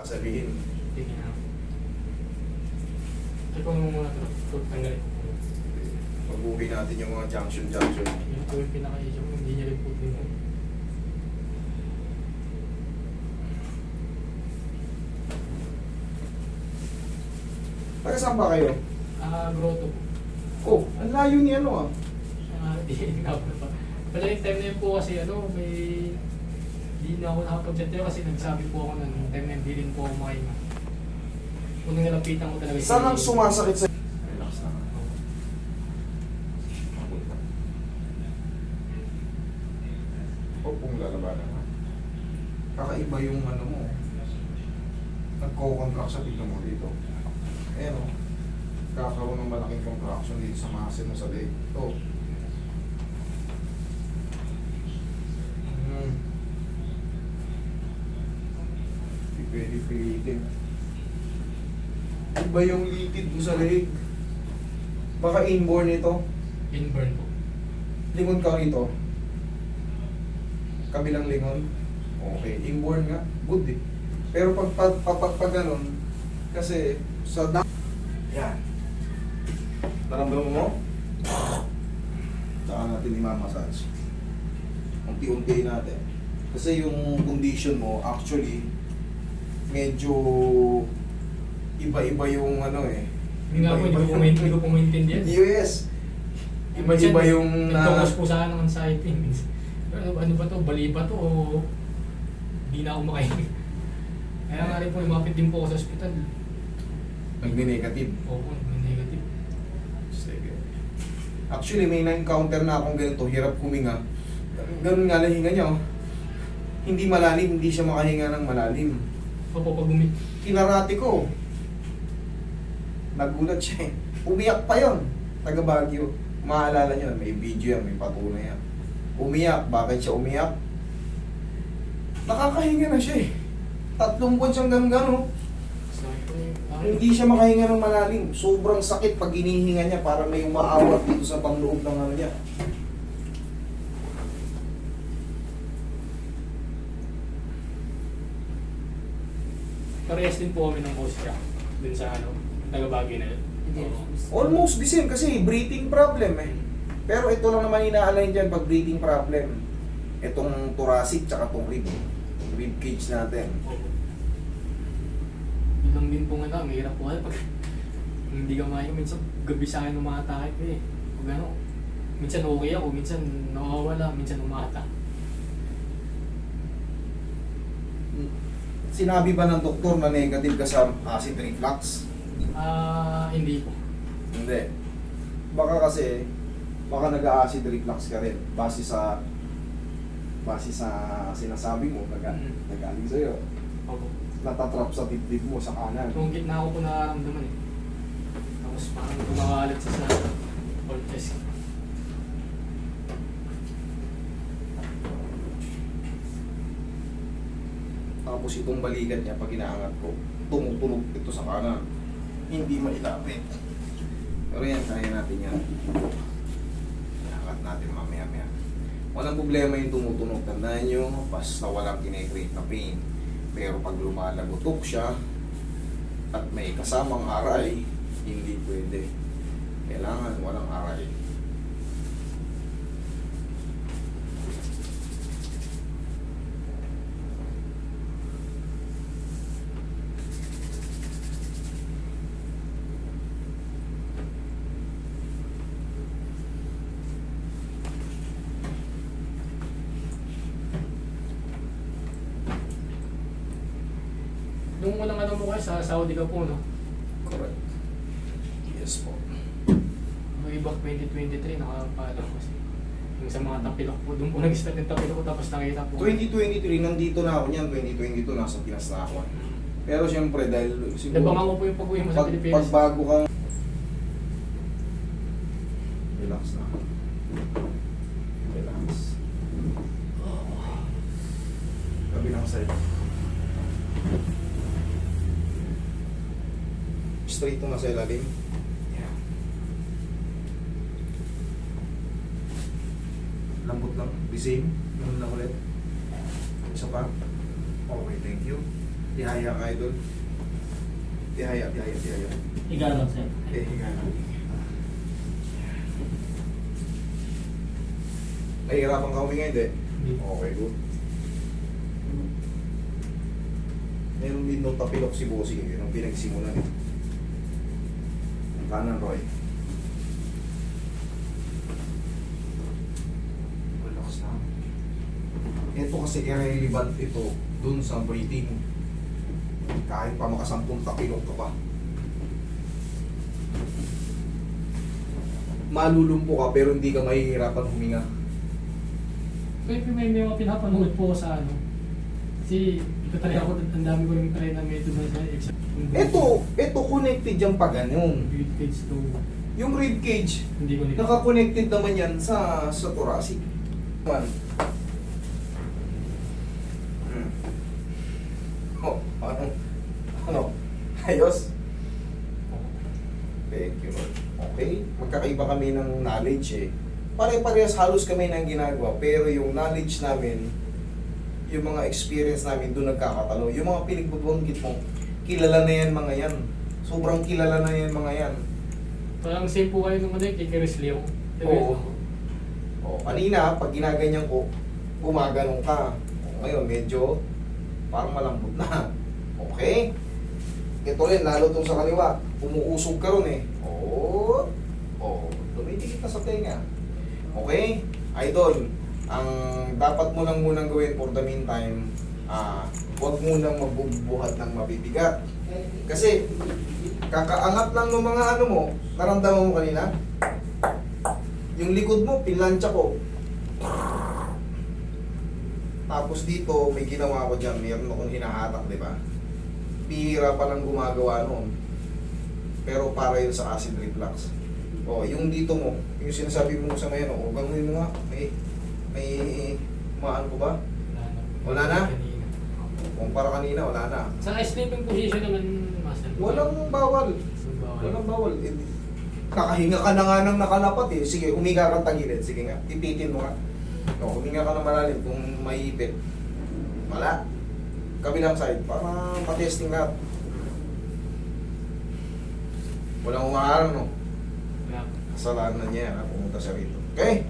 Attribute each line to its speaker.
Speaker 1: Sabihin,
Speaker 2: Tingin ako. Ikaw mo muna ito. Tanggalin ko muna.
Speaker 1: pag-uwi natin yung mga junction.
Speaker 2: Yun po yung pinaka-issue ko. Hindi niya rin po tingin.
Speaker 1: Taga saan ba kayo?
Speaker 2: Grotto po.
Speaker 1: Oh, ang layo ni ano ah.
Speaker 2: Di nga po pa. Pala yung time na yun po kasi may... Di na ako nakapag-chat kasi nagsabi po ako na nung time na yun, di rin po ako makahinga. Unang nilapitan ko talaga
Speaker 1: Saan ang sumasakit sa... Relax na. Huwag pong lalabanan ha. Kakaiba yung ano mo. Nagko-contract sa pito mo dito. Ayan o. Kakaroon ng malaking contraction dito sa muscle mo sa leg. Ito. Hindi pwede pilitin. Iba yung litid mo sa leg. Baka inborn ito.
Speaker 2: Inburn po.
Speaker 1: Lingon ka rito. Kabilang lingon. Okay. Inborn nga. Good eh. Pero pag ganun, kasi sa yan. Naramdaman mo? Saka natin i-massage. Unti-unti natin. Kasi yung condition mo, actually, medyo iba-iba yung ano eh.
Speaker 2: Hindi nga po, hindi ko po maintindihan.
Speaker 1: Yes! Iba-iba yung
Speaker 2: Nagtungos po sa akin ng anxiety. Ano ba to? Bali ba to? O di na ako makahinga? Kaya nga rin po, lumapit din po ako sa ospital.
Speaker 1: Nagni-negative.
Speaker 2: Opo, may negative.
Speaker 1: Sige. Actually, may na-encounter na akong ganito, hirap huminga. Ganun nga lang hinga niya, oh. Hindi malalim, hindi siya makahinga ng malalim.
Speaker 2: Opo, pag bumit.
Speaker 1: Kinarati ko. Nagulat siya eh. Umiyak pa yon. Taga Baguio. Maalala niyo, may video yan, may patunay yan. Umiyak. Bakit siya umiyak? Nakakahinga na siya eh. 3 buwan siyang gano'n.
Speaker 2: Sakit po yung...
Speaker 1: Hindi siya makahinga ng malalim. Sobrang sakit pag hinihinga niya para may umaawat dito sa pangloob ng ano niya.
Speaker 2: Parehas din po kami ng host siya. Dun sa ano, taga-Baguio na yun.
Speaker 1: Almost the same kasi breathing problem eh. Pero ito lang naman ina-align dyan pag breathing problem. Itong thoracic tsaka itong rib cage natin.
Speaker 2: Opo. Yun lang din po nga, mahirap po kayo pag hindi ka mahinga. Minsan gabi sa akin umatake ko eh. Pag ano, minsan okay ako, minsan nakawala, minsan umata.
Speaker 1: Sinabi ba ng doktor na negative ka sa acid reflux?
Speaker 2: Hindi po.
Speaker 1: Hindi. Baka kasi, baka nag-acid reflux ka rin. Base sa sinasabi mo, nagaling sa'yo.
Speaker 2: Opo.
Speaker 1: Natatrap sa dibdib mo sa kanan.
Speaker 2: Nung gitna ko po nararamdaman eh. Tapos parang kumakalat sa whole chest.
Speaker 1: Tapos itong balikat niya, pag inaangat ko, tumutunog ito sa kanan. Hindi mailapit. Pero yan, kaya natin yan. Iangat natin mamaya-maya. Walang problema yung tumutunog. Tandaan nyo, basta walang kinecreate na pain. Pero pag lumalagotok siya, at may kasamang aray, hindi pwede. Kailangan walang aray.
Speaker 2: Nung walang ano mo kayo, sa Saudi ka po, no?
Speaker 1: Correct. Yes po.
Speaker 2: May ibang 2023, nakapala ko kasi. Yung sa mga tapilok po, doon po nag-start yung tapilok ko, tapos nakita po.
Speaker 1: 2023, nandito na ako niyan. 2022, nasa Pinas na ako. Pero siyempre, dahil siguro...
Speaker 2: Nabangan ko po yung pag-uwi mo sa Pilipinas.
Speaker 1: Pag bago kang... Relax na. Relax. Kabilang side. Straight to na sa ilalim. Yeah. Lambot lang. The same. Ganun lang ulit. Isa pa. Okay, thank you. Tihaya ka idol. Tihaya.
Speaker 3: Higa lang sir.
Speaker 1: Hinga na. Nahihirapan ka huminga, hindi?
Speaker 2: Hindi.
Speaker 1: Okay, good. Meron din nung tapilok si Bossing, yun ang pinagsimulan eh. Ang kanan, Roy. Relax na. Ito kasi irrelevant ito dun sa breathing. Kahit pa makasampung tapilok ka pa. Malulumpo ka pero hindi ka mahihirapan huminga.
Speaker 2: May mga pinapanood po ako sa ano. Kasi itatry ako, ang dami ko rin try na method na sa exam.
Speaker 1: Ito connected yan pa ganun.
Speaker 2: Rib cage to.
Speaker 1: Yung rib cage,
Speaker 2: Hindi ko nila.
Speaker 1: naka-connected naman yan sa thoracic. Man. Oh, ano? Ayos? Thank you, Lord. Okay? Magkakaiba kami ng knowledge eh. Pare-parehas halos kami ng ginagawa, pero yung knowledge namin, yung mga experience namin, doon nagkakatalo. Yung mga pinagbubuanggit mo, kilala na yan mga yan. Sobrang kilala na yan mga yan.
Speaker 2: Parang same po kayo nung ano kay Chris Leo.
Speaker 1: Oo. O, kanina, pag ginaganyan ko, gumaganong ka. O, ngayon, medyo parang malambot na. Okay? Ito rin, lalo itong sa kaliwa. Umuusog ka ron eh. Oo. Oo. Dumidikit na sa tenga. Okay? Idol, ang dapat mo lang munang gawin for the meantime, huwag munang magbubuhat ng mabibigat. Kasi, kakaangat lang ng mga ano mo, naramdaman mo kanina, yung likod mo, pinlansya ko. Tapos dito, may ginawa ko dyan, mayroon akong hinahatak, di ba? Pira pa lang gumagawa noon. Pero para yun sa acid reflux. O, yung dito mo, yung sinasabi mo sa ngayon, o, gawin mo nga, may umaan ko ba? Wala na?
Speaker 2: Kanina.
Speaker 1: Kumpara kanina, wala na.
Speaker 2: Sa sleeping position naman, Master.
Speaker 1: Walang bawal.
Speaker 2: Bawal.
Speaker 1: Walang bawal. Eh, kakahinga ka na nga ng nakalapat eh. Sige, humiga ka tagilid. Sige nga, ipitin mo nga. O, huminga ka na malalim kung maiipit. Mala. Kabilang side, para matesting lahat. Walang umaharang, no?
Speaker 2: Yeah.
Speaker 1: Kasalanan niya yan, ha? Pumunta siya rito. Okay?